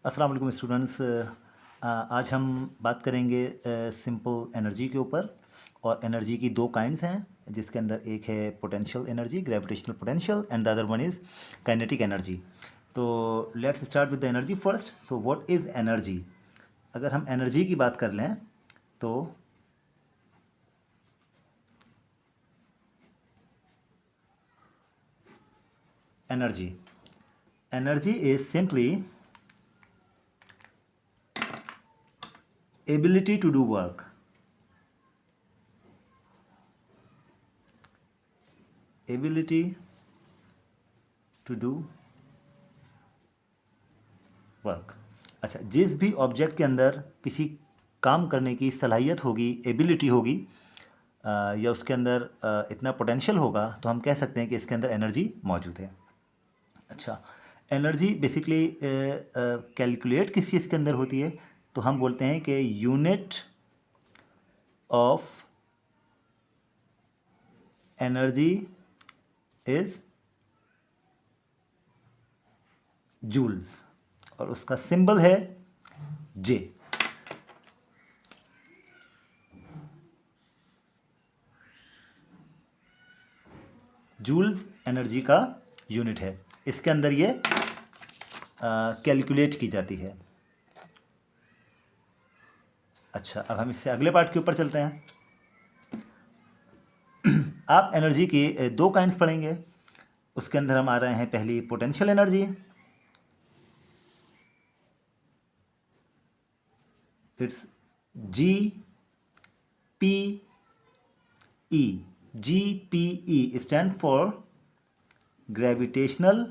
अस्सलाम वालेकुम स्टूडेंट्स। आज हम बात करेंगे सिंपल एनर्जी के ऊपर। और एनर्जी की दो काइंड्स हैं, जिसके अंदर एक है potential energy, gravitational potential, and the other one is kinetic energy. तो let's start with the energy first. So what is energy? अगर हम एनर्जी की बात कर लें तो energy is simply ability to do work. Ability to do work. अच्छा, जिस भी ऑब्जेक्ट के अंदर किसी काम करने की सलाहियत होगी, एबिलिटी होगी, या उसके अंदर इतना पोटेंशियल होगा, तो हम कह सकते हैं कि इसके अंदर एनर्जी मौजूद है। अच्छा, एनर्जी बेसिकली कैलकुलेट किस चीज़ के अंदर होती है? तो हम बोलते हैं कि unit of energy is joules, और उसका सिंबल है जे। जूल्स एनर्जी का यूनिट है, इसके अंदर ये कैलकुलेट की जाती है। अच्छा, अब हम इससे अगले पार्ट के ऊपर चलते हैं। आप एनर्जी की दो काइंड्स पढ़ेंगे। उसके अंदर हम आ रहे हैं पहली potential energy. It's G P E. G P E stand for gravitational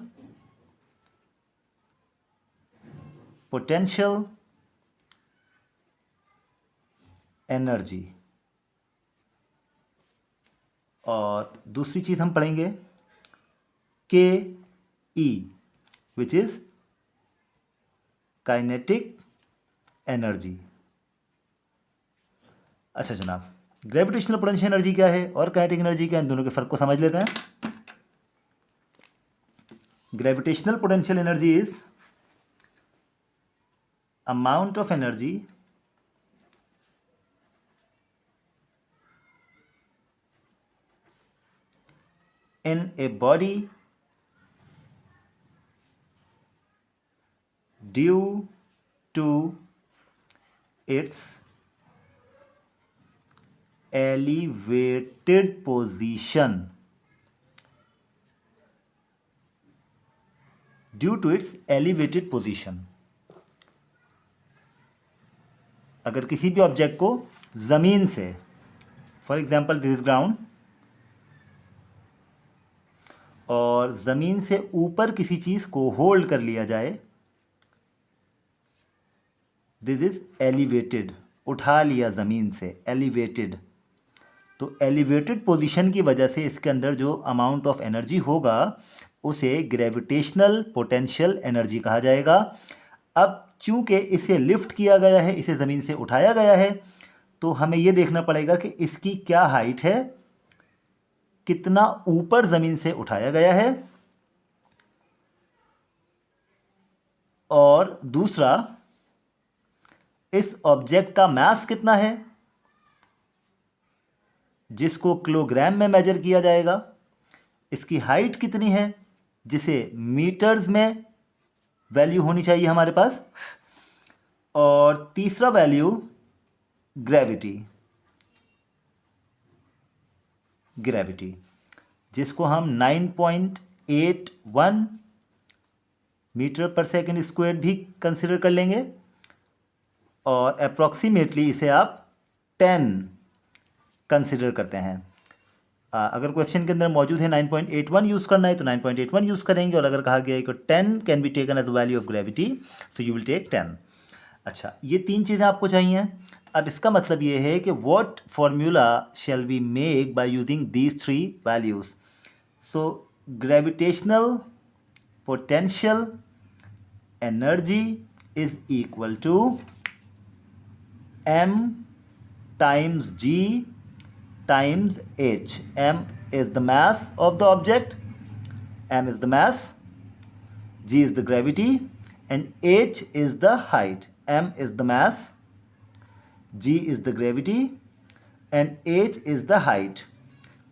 potential energy. और दूसरी चीज़ हम पढ़ेंगे के ई, विच इज़ काइनेटिक एनर्जी। अच्छा जनाब, ग्रेविटेशनल पोटेंशियल एनर्जी क्या है और काइनेटिक एनर्जी क्या है, इन दोनों के फ़र्क को समझ लेते हैं। Gravitational potential energy is amount of energy in a body due to its elevated position. Due to its elevated position. अगर किसी भी ऑब्जेक्ट को ज़मीन से, for example this is ground, और ज़मीन से ऊपर किसी चीज़ को होल्ड कर लिया जाए, दिस इज एलिवेटेड, उठा लिया ज़मीन से, एलिवेटेड। तो एलिवेटेड पोजीशन की वजह से इसके अंदर जो अमाउंट ऑफ एनर्जी होगा उसे ग्रेविटेशनल पोटेंशियल एनर्जी कहा जाएगा। अब चूंकि इसे लिफ्ट किया गया है, इसे ज़मीन से उठाया गया है, तो हमें यह देखना पड़ेगा कि इसकी क्या हाइट है, कितना ऊपर ज़मीन से उठाया गया है, और दूसरा इस ऑब्जेक्ट का मास कितना है, जिसको किलोग्राम में मेजर किया जाएगा, इसकी हाइट कितनी है, जिसे मीटर्स में वैल्यू होनी चाहिए हमारे पास, और तीसरा वैल्यू ग्रेविटी, जिसको हम 9.81 मीटर पर सेकंड स्क्वायर भी कंसिडर कर लेंगे, और अप्रॉक्सीमेटली इसे आप 10 कंसिडर करते हैं। अगर क्वेश्चन के अंदर मौजूद है 9.81 यूज़ करना है तो 9.81 यूज़ करेंगे, और अगर कहा गया है कि 10 can be taken as the value of gravity, so you will take 10। अच्छा, ये तीन चीज़ें आपको चाहिए। अब इसका मतलब ये है कि what formula shall we make by using these three values. So gravitational potential energy is equal to m times g times h. m is the mass of the object, m is the mass, g is the gravity, and h is the height, m is the mass, g is the gravity and h is the height.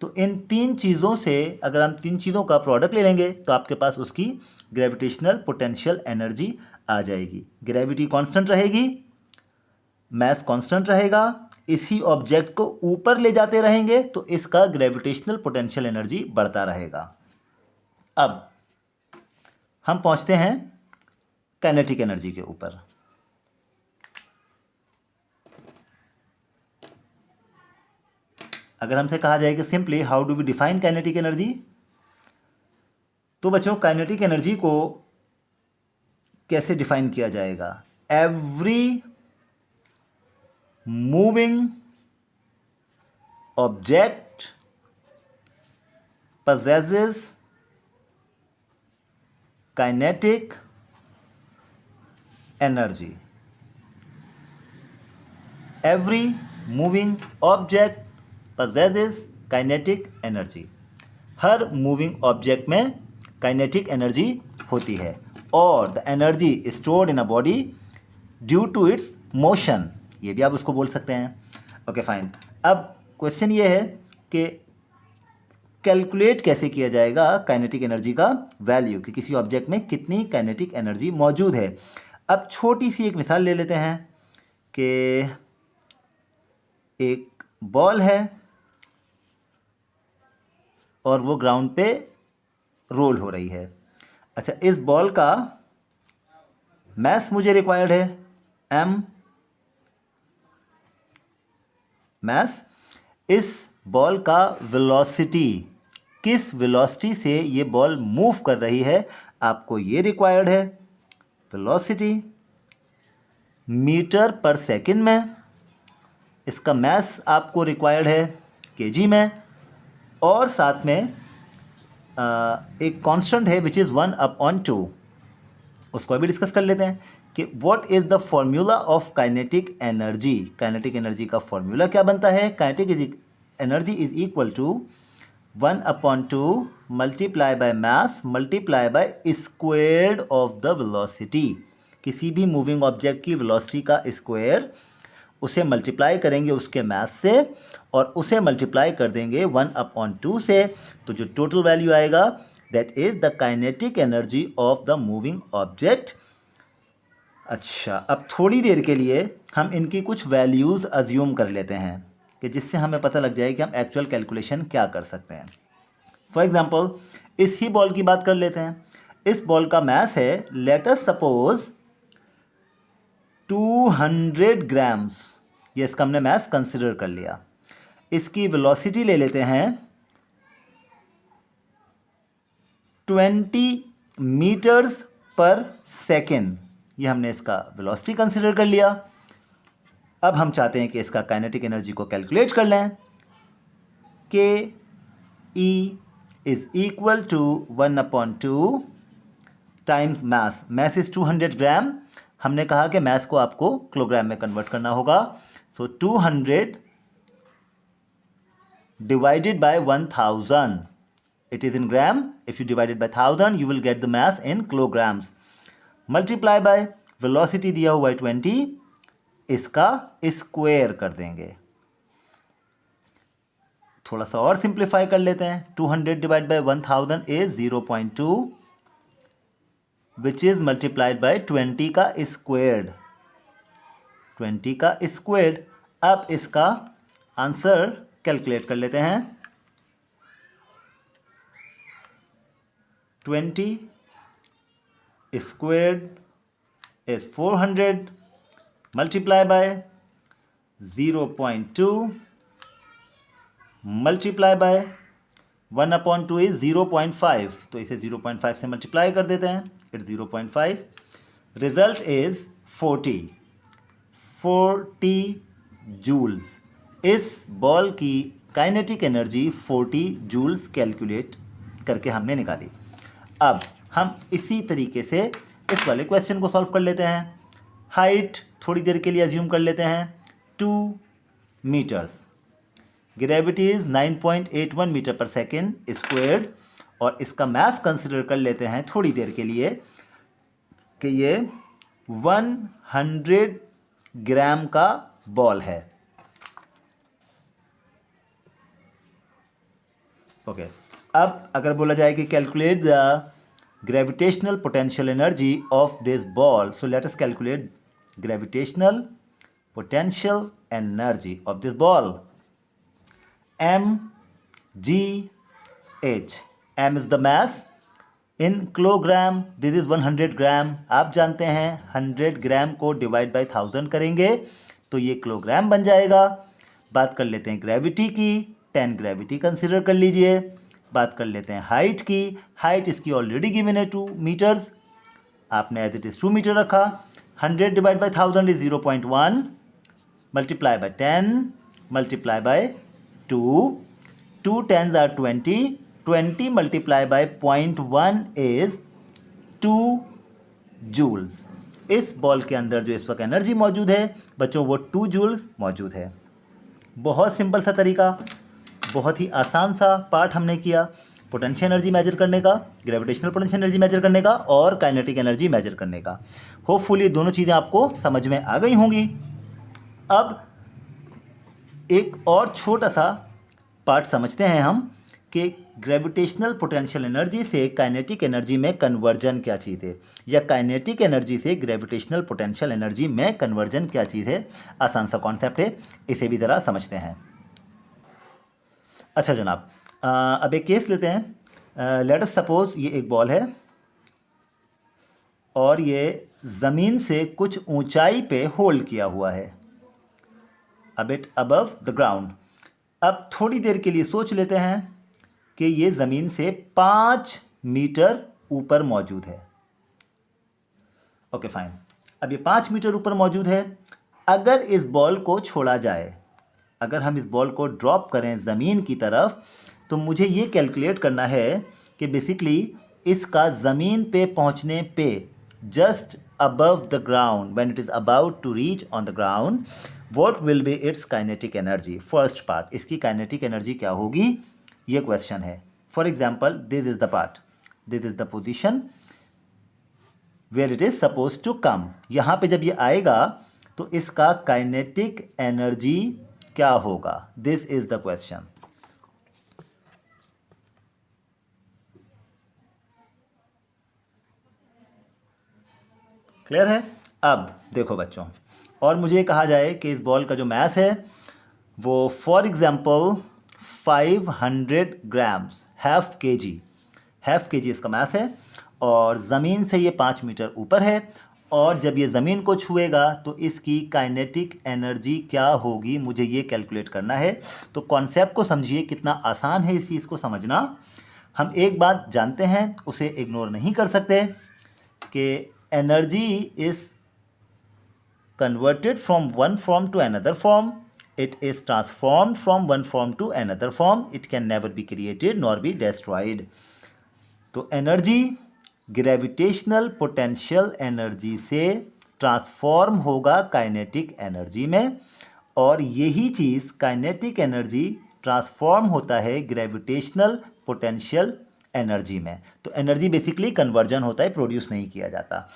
तो इन तीन चीज़ों से अगर हम तीन चीज़ों का product ले लेंगे तो आपके पास उसकी ग्रेविटेशनल पोटेंशियल एनर्जी आ जाएगी। ग्रेविटी कांस्टेंट रहेगी, मैस कांस्टेंट रहेगा, इसी ऑब्जेक्ट को ऊपर ले जाते रहेंगे तो इसका ग्रेविटेशनल पोटेंशियल एनर्जी बढ़ता रहेगा। अब हम पहुंचते हैं काइनेटिक एनर्जी के ऊपर। अगर हमसे कहा जाए कि simply how do we define kinetic energy, तो बच्चों काइनेटिक एनर्जी को कैसे डिफाइन किया जाएगा? Every moving object possesses kinetic energy. Every moving object possesses kinetic energy. हर मूविंग ऑब्जेक्ट में काइनेटिक एनर्जी होती है और the energy stored in a body due to its motion, ये भी आप उसको बोल सकते हैं। Okay fine. अब क्वेश्चन ये है कि कैलकुलेट कैसे किया जाएगा काइनेटिक एनर्जी का वैल्यू, कि किसी ऑब्जेक्ट में कितनी काइनेटिक एनर्जी मौजूद है। अब छोटी सी एक मिसाल ले लेते हैं कि एक बॉल है और वो ग्राउंड पे रोल हो रही है। अच्छा, इस बॉल का मैस मुझे रिक्वायर्ड है m मैस। इस बॉल का वेलोसिटी, किस वेलोसिटी से ये बॉल मूव कर रही है, आपको ये रिक्वायर्ड है। वेलोसिटी मीटर पर सेकंड में, इसका मैस आपको रिक्वायर्ड है केजी में, और साथ में एक कांस्टेंट है विच इज़ 1/2। उसको अभी डिस्कस कर लेते हैं कि what is the formula of kinetic energy. Kinetic energy का फॉर्मूला क्या बनता है? Kinetic energy is equal to 1/2 multiply by mass multiply by square of the velocity. किसी भी मूविंग ऑब्जेक्ट की वेलोसिटी का स्क्वायर, उसे मल्टीप्लाई करेंगे उसके मास से और उसे मल्टीप्लाई कर देंगे 1/2 से, तो जो टोटल वैल्यू आएगा that is the kinetic energy of the moving object. अच्छा, अब थोड़ी देर के लिए हम इनकी कुछ वैल्यूज़ अज्यूम कर लेते हैं कि जिससे हमें पता लग जाए कि हम एक्चुअल कैलकुलेशन क्या कर सकते हैं। फॉर एग्जांपल इस ही बॉल की बात कर लेते हैं। इस बॉल का मास है, लेट अस सपोज 200 ग्राम्स, ये इसका हमने मास कंसिडर कर लिया। इसकी वेलोसिटी ले लेते हैं 20 मीटर्स पर सेकेंड, ये हमने इसका वेलोसिटी कंसिडर कर लिया। अब हम चाहते हैं कि इसका काइनेटिक एनर्जी को कैलकुलेट कर लें। K E is equal to 1/2 times mass. Mass is 200 gram. हमने कहा कि मैस को आपको किलोग्राम में कन्वर्ट करना होगा। सो 200 divided by 1000, it is in gram. If you divide it by 1000 you will get the mass in kilograms. Multiply by velocity दिया हुआ है 20, इसका स्क्वायर कर देंगे। थोड़ा सा और सिंप्लीफाई कर लेते हैं। 200 divide by 1000 is 0.2 which is multiplied by 20 का स्क्वायर्ड। 20 का स्क्वायर्ड। अब इसका आंसर कैलकुलेट कर लेते हैं। 20 squared is 400 multiply by 0.2 multiply by 1/2 is 0.5, तो इसे 0.5 से मल्टीप्लाई कर देते हैं। इट्स 0.5। Result is 40 joules. इस बॉल की काइनेटिक एनर्जी 40 जूल्स कैलकुलेट करके हमने निकाली। अब हम इसी तरीके से इस वाले क्वेश्चन को सॉल्व कर लेते हैं। हाइट थोड़ी देर के लिए अज्यूम कर लेते हैं 2 मीटर्स। ग्रेविटी इज 9.81 मीटर पर सेकेंड स्क्वायर्ड, और इसका मास कंसिडर कर लेते हैं थोड़ी देर के लिए कि ये 100 ग्राम का बॉल है। ओके, अब अगर बोला जाए कि calculate the gravitational potential energy of this ball, so let us calculate gravitational potential energy of this ball. mgh, m is the mass, in kilogram this is 100 ग्राम। आप जानते हैं 100 ग्राम को डिवाइड बाय 1000 करेंगे तो ये किलोग्राम बन जाएगा। बात कर लेते हैं ग्रेविटी की, 10 ग्रेविटी कंसिडर कर लीजिए। बात कर लेते हैं हाइट की, हाइट इसकी ऑलरेडी गिवन है 2 मीटर्स, आपने एज इट इज़ 2 मीटर रखा। 100 divide by 1000 is 0.1, multiply by 10, multiply by 2, 2 tens are 20, 20 multiply by 0.1 is 2 joules। इस बॉल के अंदर जो इस वक्त एनर्जी मौजूद है बच्चों वो 2 जूल्स मौजूद है। बहुत सिंपल सा तरीका, बहुत ही आसान सा पार्ट हमने किया पोटेंशियल एनर्जी मेजर करने का, ग्रेविटेशनल पोटेंशियल एनर्जी मेजर करने का और काइनेटिक एनर्जी मेजर करने का। होपफुली दोनों चीज़ें आपको समझ में आ गई होंगी। अब एक और छोटा सा पार्ट समझते हैं हम कि ग्रेविटेशनल पोटेंशियल एनर्जी से काइनेटिक एनर्जी में कन्वर्जन क्या चीज़ है, या काइनेटिक एनर्जी से ग्रेविटेशनल पोटेंशियल एनर्जी में कन्वर्जन क्या चीज़ है। आसान सा कॉन्सेप्ट है, इसे भी ज़रा समझते हैं। अच्छा जनाब, अब एक केस लेते हैं। लेट अस सपोज ये एक बॉल है और ये ज़मीन से कुछ ऊंचाई पे होल्ड किया हुआ है, a bit above the ground। अब थोड़ी देर के लिए सोच लेते हैं कि ये ज़मीन से 5 मीटर ऊपर मौजूद है। ओके फाइन, अब ये 5 मीटर ऊपर मौजूद है। अगर इस बॉल को छोड़ा जाए, अगर हम इस बॉल को ड्रॉप करें ज़मीन की तरफ, तो मुझे ये कैलकुलेट करना है कि बेसिकली इसका ज़मीन पे पहुंचने पे just above the ground, when it is about to reach on the ground, what will be its kinetic energy? First part, इसकी काइनेटिक एनर्जी क्या होगी, ये क्वेश्चन है। For example this is the part, this is the position where it is suppose to come. यहाँ पे जब ये आएगा तो इसका काइनेटिक एनर्जी क्या होगा, this is the question. Clear है? अब देखो बच्चों, और मुझे कहा जाए कि इस बॉल का जो मास है वो फॉर एग्जांपल 500 ग्राम्स, हाफ के जी इसका मास है, और ज़मीन से ये 5 मीटर ऊपर है, और जब ये ज़मीन को छुएगा तो इसकी काइनेटिक एनर्जी क्या होगी, मुझे ये कैलकुलेट करना है। तो कॉन्सेप्ट को समझिए, कितना आसान है इस चीज़ को समझना। हम एक बात जानते हैं, उसे इग्नोर नहीं कर सकते, कि energy is converted from one form to another form, it is transformed from one form to another form, it can never be created nor be destroyed। तो एनर्जी ग्रेविटेशनल पोटेंशियल एनर्जी से transform होगा kinetic energy में, और यही चीज़ kinetic energy transform होता है gravitational potential energy में। तो एनर्जी बेसिकली कन्वर्जन होता है, प्रोड्यूस नहीं किया जाता।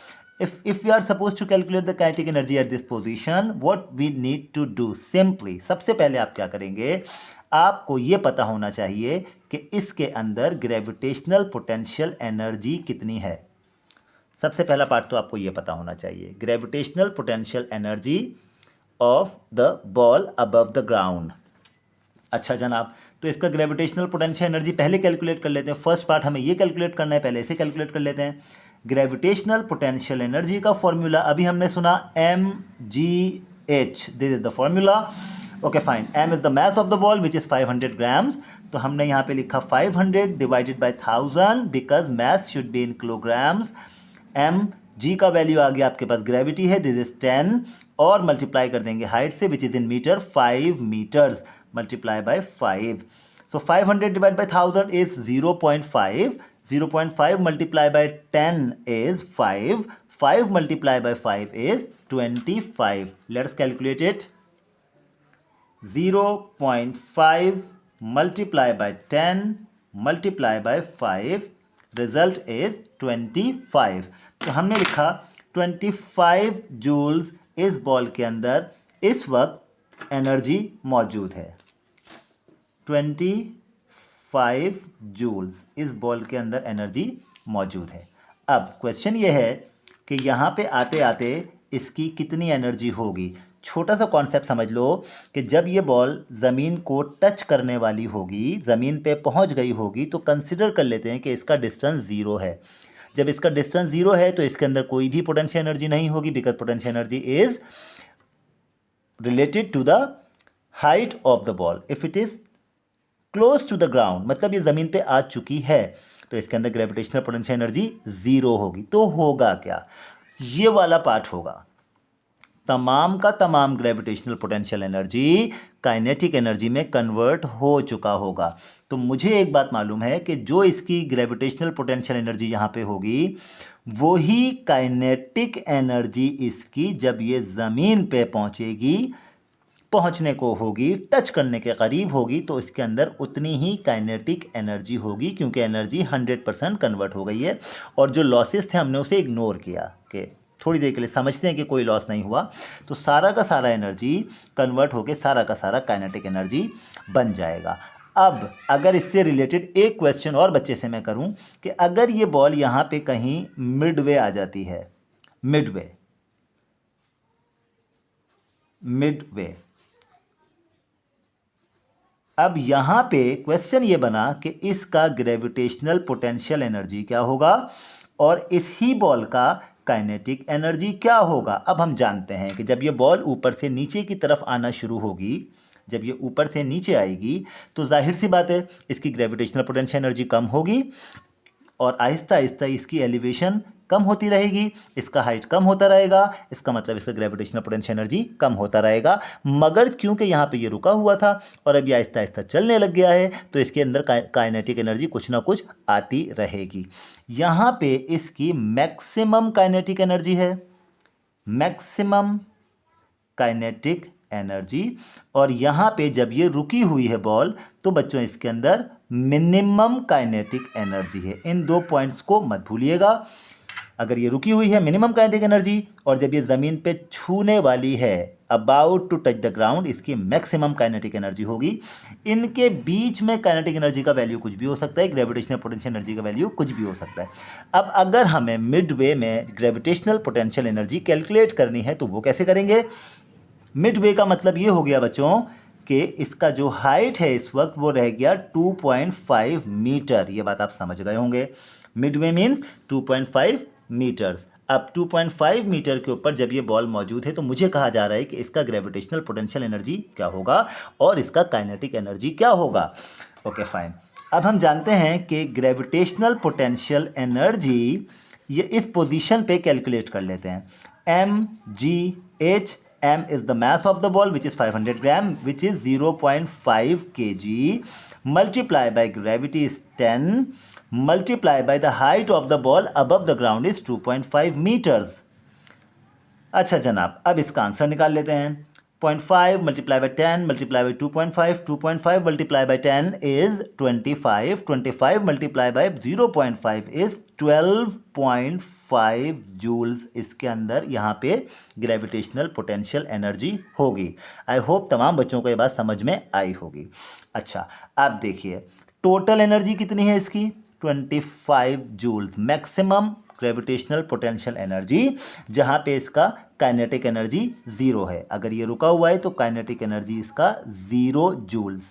If we are suppose to calculate the kinetic energy at this position, what we need to do, simply सबसे पहले आप क्या करेंगे, आपको ये पता होना चाहिए कि इसके अंदर ग्रेविटेशनल पोटेंशियल एनर्जी कितनी है। सबसे पहला पार्ट तो आपको ये पता होना चाहिए, gravitational potential energy of the ball above the ground. अच्छा जनाब, तो इसका ग्रेविटेशनल पोटेंशियल एनर्जी पहले कैलकुलेट कर लेते हैं। फर्स्ट पार्ट हमें ये कैलकुलेट करना है, पहले इसे कैलकुलेट कर लेते हैं। ग्रेविटेशनल पोटेंशियल एनर्जी का फॉर्मूला अभी हमने सुना mgh, this is the formula. Okay fine, m is the mass of the ball which is 500 grams. तो हमने यहाँ पे लिखा 500 divided by 1000 because mass should be in kilograms. mg का वैल्यू आ गया आपके पास, ग्रेविटी है, दिस इज 10, और मल्टीप्लाई कर देंगे हाइट से which is in metre, 5 metres, multiply by 5. So 500 divided by 1000 is 0.5. 0.5 multiplied by 10 is 5. 5 multiplied by 5 is 25. Let's calculate it. 0.5 multiplied by 10 multiplied by 5, result is 25। तो हमने लिखा 25 joules इस ball के अंदर इस वक्त एनर्जी मौजूद है। 25 जूल्स इस बॉल के अंदर एनर्जी मौजूद है। अब क्वेश्चन ये है कि यहाँ पे आते आते इसकी कितनी एनर्जी होगी। छोटा सा कॉन्सेप्ट समझ लो कि जब ये बॉल ज़मीन को टच करने वाली होगी, ज़मीन पे पहुँच गई होगी, तो कंसिडर कर लेते हैं कि इसका डिस्टेंस ज़ीरो है। जब इसका डिस्टेंस ज़ीरो है तो इसके अंदर कोई भी पोटेंशियल एनर्जी नहीं होगी, because potential energy is related to the height of the ball. If it is close to the ground, मतलब ये ज़मीन पे आ चुकी है, तो इसके अंदर ग्रेविटेशनल पोटेंशियल एनर्जी ज़ीरो होगी। तो होगा क्या, ये वाला पार्ट होगा, तमाम का तमाम gravitational potential energy kinetic energy में कन्वर्ट हो चुका होगा। तो मुझे एक बात मालूम है कि जो इसकी ग्रेविटेशनल पोटेंशियल एनर्जी यहाँ पे होगी, वही काइनेटिक एनर्जी इसकी जब ये ज़मीन पे पहुँचेगी, पहुंचने को होगी, टच करने के करीब होगी, तो इसके अंदर उतनी ही काइनेटिक एनर्जी होगी, क्योंकि एनर्जी 100% कन्वर्ट हो गई है। और जो लॉसेस थे हमने उसे इग्नोर किया कि थोड़ी देर के लिए समझते हैं कि कोई लॉस नहीं हुआ, तो सारा का सारा एनर्जी कन्वर्ट होकर सारा का सारा काइनेटिक एनर्जी बन जाएगा। अब अगर इससे रिलेटेड एक क्वेश्चन और बच्चे से मैं करूं कि अगर ये बॉल यहाँ पे कहीं मिडवे आ जाती है, मिडवे अब यहाँ पे क्वेश्चन ये बना कि इसका ग्रेविटेशनल पोटेंशियल एनर्जी क्या होगा और इस ही बॉल का काइनेटिक एनर्जी क्या होगा। अब हम जानते हैं कि जब ये बॉल ऊपर से नीचे की तरफ आना शुरू होगी, जब ये ऊपर से नीचे आएगी, तो जाहिर सी बात है इसकी ग्रेविटेशनल पोटेंशियल एनर्जी कम होगी और आहिस्ता आहिस्ता इसकी एलिवेशन कम होती रहेगी, इसका हाइट कम होता रहेगा, इसका मतलब इसका ग्रेविटेशनल पोटेंशियल एनर्जी कम होता रहेगा। मगर क्योंकि यहाँ पे ये रुका हुआ था और अब ये आहिस्ता आहिस्ता चलने लग गया है, तो इसके अंदर काइनेटिक एनर्जी कुछ ना कुछ आती रहेगी। यहाँ पे इसकी मैक्सिमम काइनेटिक एनर्जी है, मैक्सिमम काइनेटिक एनर्जी, और यहाँ पे जब ये रुकी हुई है बॉल, तो बच्चों इसके अंदर मिनिमम काइनेटिक एनर्जी है। इन दो पॉइंट्स को मत भूलिएगा। अगर ये रुकी हुई है मिनिमम काइनेटिक एनर्जी, और जब ये ज़मीन पे छूने वाली है, about to touch the ground, इसकी मैक्सिमम काइनेटिक एनर्जी होगी। इनके बीच में काइनेटिक एनर्जी का वैल्यू कुछ भी हो सकता है, ग्रेविटेशनल पोटेंशियल एनर्जी का वैल्यू कुछ भी हो सकता है। अब अगर हमें मिडवे में ग्रेविटेशनल पोटेंशियल एनर्जी कैलकुलेट करनी है, तो वो कैसे करेंगे। मिडवे का मतलब ये हो गया बच्चों कि इसका जो हाइट है इस वक्त वो रह गया 2.5 मीटर। ये बात आप समझ गए होंगे। Midway means 2.5 metres. अब 2.5 मीटर के ऊपर जब ये बॉल मौजूद है, तो मुझे कहा जा रहा है कि इसका ग्रेविटेशनल पोटेंशियल एनर्जी क्या होगा और इसका काइनेटिक एनर्जी क्या होगा। Okay fine. अब हम जानते हैं कि ग्रेविटेशनल पोटेंशियल एनर्जी ये इस पोजीशन पे कैलकुलेट कर लेते हैं। mgh, m is the mass of the ball which is 500 gram, which is 0.5 kg, multiply by gravity is 10, multiply by the height of the ball above the ground is 2.5 meters। अच्छा जनाब, अब इसका answer निकाल लेते हैं। 0.5 multiply by 10 multiply by 2.5, 2.5 multiply by 10 is 25, 25 multiply by 0.5 is 12.5 joules इसके अंदर यहाँ पे ग्रेविटेशनल पोटेंशियल एनर्जी होगी। आई होप तमाम बच्चों को ये बात समझ में आई होगी। अच्छा, अब देखिए टोटल एनर्जी कितनी है इसकी, 25 joules maximum gravitational potential energy, जहाँ पे इसका काइनेटिक एनर्जी 0 है। अगर ये रुका हुआ है तो काइनेटिक एनर्जी इसका 0 जूल्स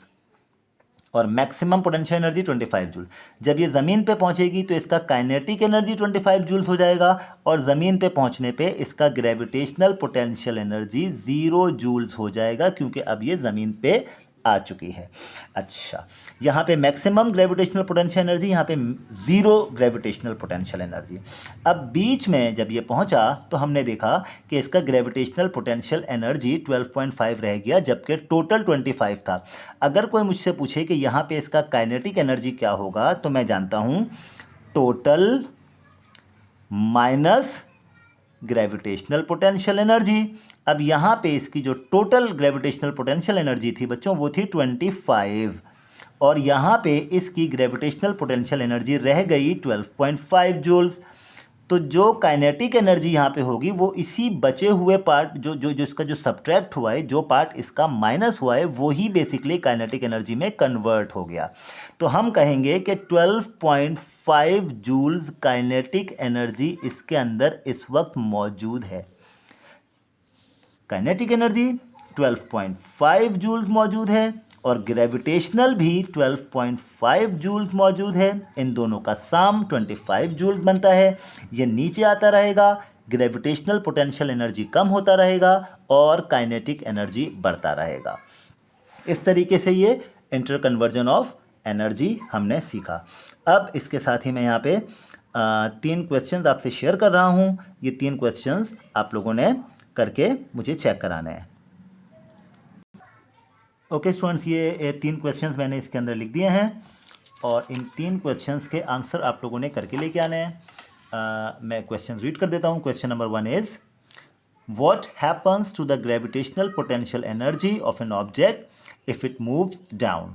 और मैक्सिमम पोटेंशियल एनर्जी 25 जूल। जब ये ज़मीन पे पहुँचेगी तो इसका काइनेटिक एनर्जी 25 जूल्स हो जाएगा और ज़मीन पे पहुँचने पे इसका ग्रेविटेशनल पोटेंशियल एनर्जी 0 जूल्स हो जाएगा, क्योंकि अब ये ज़मीन पे आ चुकी है। अच्छा, यहाँ पे मैक्सिमम ग्रेविटेशनल पोटेंशियल एनर्जी, यहाँ पे 0 ग्रेविटेशनल पोटेंशियल एनर्जी। अब बीच में जब ये पहुँचा तो हमने देखा कि इसका ग्रेविटेशनल पोटेंशियल एनर्जी 12.5 रह गया, जबकि टोटल 25 था। अगर कोई मुझसे पूछे कि यहाँ पे इसका काइनेटिक एनर्जी क्या होगा, तो मैं जानता हूँ total minus gravitational potential energy. अब यहाँ पे इसकी जो टोटल ग्रेविटेशनल पोटेंशियल एनर्जी थी बच्चों, वो थी 25, और यहाँ पे इसकी ग्रेविटेशनल पोटेंशियल एनर्जी रह गई 12.5 जूल्स। तो जो काइनेटिक एनर्जी यहाँ पे होगी वो इसी बचे हुए पार्ट जो इसका जो सब्ट्रैक्ट हुआ है, जो पार्ट इसका माइनस हुआ है, वो ही बेसिकली काइनेटिक एनर्जी में कन्वर्ट हो गया। तो हम कहेंगे कि 12.5 जूल्स काइनेटिक एनर्जी इसके अंदर इस वक्त मौजूद है। काइनेटिक एनर्जी 12.5 जूल्स मौजूद है और ग्रेविटेशनल भी 12.5 जूल्स मौजूद है। इन दोनों का सम 25 जूल्स बनता है। ये नीचे आता रहेगा, ग्रेविटेशनल पोटेंशियल एनर्जी कम होता रहेगा और काइनेटिक एनर्जी बढ़ता रहेगा। इस तरीके से ये इंटर कन्वर्जन ऑफ एनर्जी हमने सीखा। अब इसके साथ ही मैं यहाँ पे 3 क्वेश्चंस आपसे शेयर कर रहा हूँ। ये 3 क्वेश्चंस आप लोगों ने करके मुझे चेक कराने हैं। ओके स्टूडेंट्स, ये 3 क्वेश्चंस मैंने इसके अंदर लिख दिए हैं और इन 3 क्वेश्चंस के आंसर आप लोगों ने करके लेके आने हैं। मैं क्वेश्चन रीड कर देता हूँ। Question number 1 is what happens to the gravitational potential energy of an object if it moves down.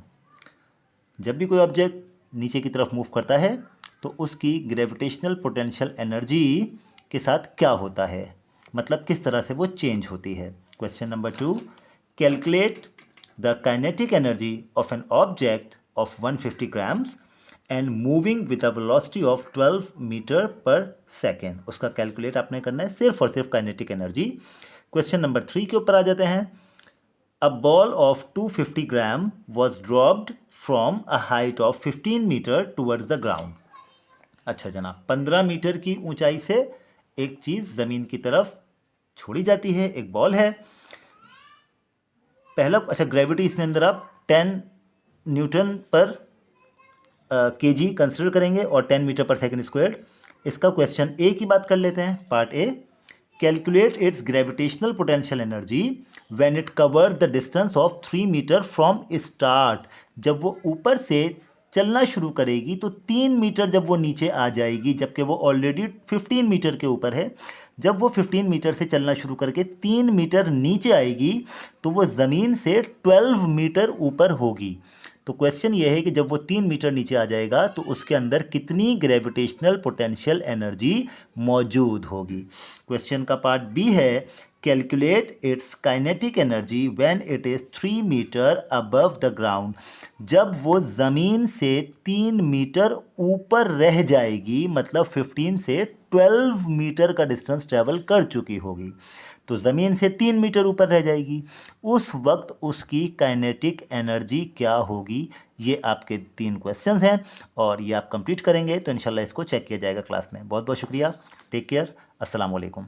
जब भी कोई ऑब्जेक्ट नीचे की तरफ मूव करता है तो उसकी ग्रेविटेशनल पोटेंशियल एनर्जी के साथ क्या होता है, मतलब किस तरह से वो चेंज होती है। Question number 2, calculate the kinetic energy of an object of 150 grams and moving with a velocity of 12 metre पर सेकेंड। उसका कैलकुलेट आपने करना है, सिर्फ और सिर्फ काइनेटिक एनर्जी। क्वेश्चन नंबर 3 के ऊपर आ जाते हैं। A ball of 250 gram was dropped from a height of 15 metre towards the ground. अच्छा जनाब, 15 मीटर की ऊंचाई से एक चीज़ ज़मीन की तरफ छोड़ी जाती है, एक बॉल है। पहला अच्छा, ग्रेविटी इसके अंदर आप 10 न्यूटन पर केजी कंसिडर करेंगे और 10 मीटर पर सेकंड स्क्वायर। इसका क्वेश्चन ए की बात कर लेते हैं, part A. Calculate its gravitational potential energy when it cover the distance of 3 metre from start. जब वो ऊपर से चलना शुरू करेगी तो 3 मीटर जब वो नीचे आ जाएगी, जबकि वो ऑलरेडी 15 मीटर के ऊपर है। जब वो 15 मीटर से चलना शुरू करके 3 मीटर नीचे आएगी तो वो ज़मीन से 12 मीटर ऊपर होगी। तो क्वेश्चन ये है कि जब वो 3 मीटर नीचे आ जाएगा तो उसके अंदर कितनी ग्रेविटेशनल पोटेंशियल एनर्जी मौजूद होगी। क्वेश्चन का पार्ट बी है, calculate its kinetic energy when it is 3 metre above the ground. जब वो ज़मीन से 3 मीटर ऊपर रह जाएगी, मतलब 15 से 12 मीटर का डिस्टेंस ट्रेवल कर चुकी होगी, तो ज़मीन से 3 मीटर ऊपर रह जाएगी, उस वक्त उसकी काइनेटिक एनर्जी क्या होगी। ये आपके 3 क्वेश्चंस हैं और ये आप कंप्लीट करेंगे तो इंशाल्लाह इसको चेक किया जाएगा क्लास में। बहुत बहुत शुक्रिया, टेक केयर, अस्सलाम वालेकुम।